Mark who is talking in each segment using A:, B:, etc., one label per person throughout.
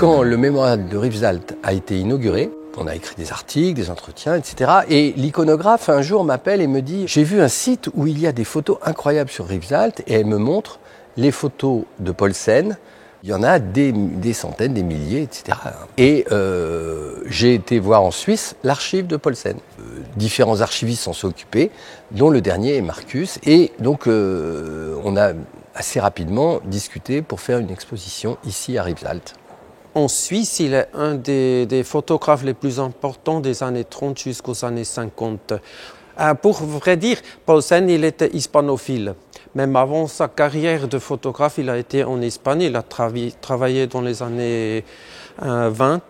A: quand le mémorial de Rivesaltes a été inauguré, on a écrit des articles, des entretiens, etc. Et l'iconographe, un jour, m'appelle et me dit « J'ai vu un site où il y a des photos incroyables sur Rivesaltes » et elle me montre les photos de Paulsen. Il y en a des centaines, des milliers, etc. Et j'ai été voir en Suisse l'archive de Paulsen. Différents archivistes s'en sont occupés, dont le dernier est Marcus. Et donc, on a assez rapidement discuté pour faire une exposition ici à Rivesaltes.
B: En Suisse, il est un des photographes les plus importants des années 30 jusqu'aux années 50. Pour vrai dire, Paulsen, il était hispanophile. Même avant sa carrière de photographe, il a été en Espagne. Il a travaillé dans les années 20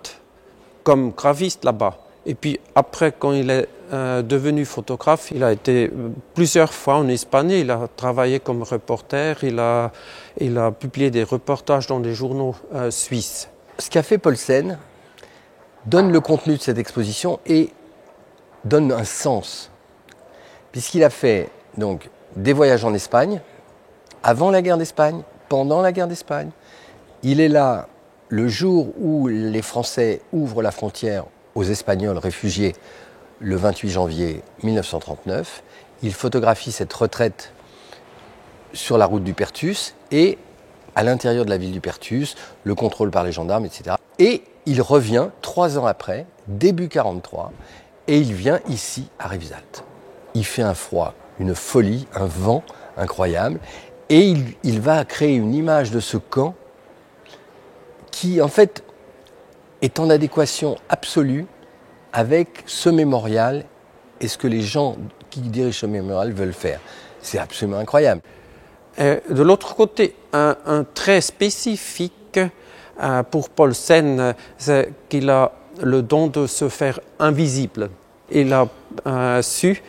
B: comme graviste là-bas. Et puis après, quand il est devenu photographe, il a été plusieurs fois en Espagne. Il a travaillé comme reporter. Il a publié des reportages dans des journaux suisses.
A: Ce qu'a fait Paulsen donne le contenu de cette exposition et donne un sens. Puisqu'il a fait donc des voyages en Espagne, avant la guerre d'Espagne, pendant la guerre d'Espagne. Il est là le jour où les Français ouvrent la frontière aux Espagnols réfugiés, le 28 janvier 1939. Il photographie cette retraite sur la route du Perthus et à l'intérieur de la ville du Perthus, le contrôle par les gendarmes, etc. Et il revient 3 ans après, début 1943, et il vient ici à Rivesaltes. Il fait un froid, une folie, un vent incroyable, et il va créer une image de ce camp qui, en fait, est en adéquation absolue avec ce mémorial et ce que les gens qui dirigent ce mémorial veulent faire. C'est absolument incroyable.
B: De l'autre côté, un trait spécifique pour Paulsen, c'est qu'il a le don de se faire invisible. Il a su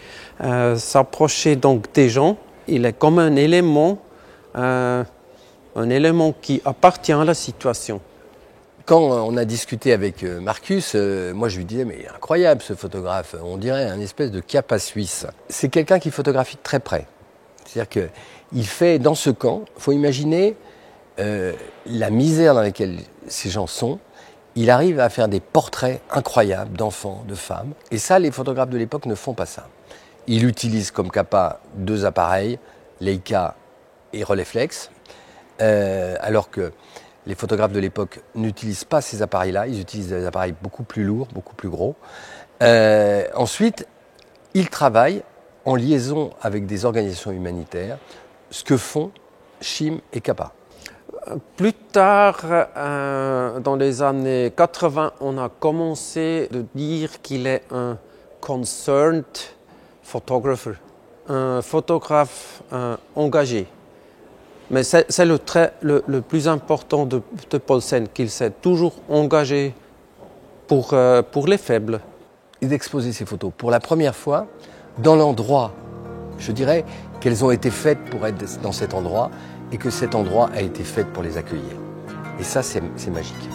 B: s'approcher donc des gens. Il est comme un élément qui appartient à la situation.
A: Quand on a discuté avec Marcus, moi je lui disais « mais incroyable ce photographe, on dirait un espèce de Capa suisse ». C'est quelqu'un qui photographie de très près. C'est-à-dire qu'il fait dans ce camp, il faut imaginer la misère dans laquelle ces gens sont. Il arrive à faire des portraits incroyables d'enfants, de femmes. Et ça, les photographes de l'époque ne font pas ça. Il utilise comme Capa 2 appareils, Leica et Rolleiflex, alors que les photographes de l'époque n'utilisent pas ces appareils-là, ils utilisent des appareils beaucoup plus lourds, beaucoup plus gros. Ensuite, ils travaillent en liaison avec des organisations humanitaires, ce que font Chim et Capa.
B: Plus tard, dans les années 80, on a commencé à dire qu'il est un concerned photographer, un photographe engagé. Mais c'est le trait le plus important de Paulsen, qu'il s'est toujours engagé pour les faibles.
A: Il exposait ces photos pour la première fois dans l'endroit. Je dirais qu'elles ont été faites pour être dans cet endroit et que cet endroit a été fait pour les accueillir. Et ça, c'est magique.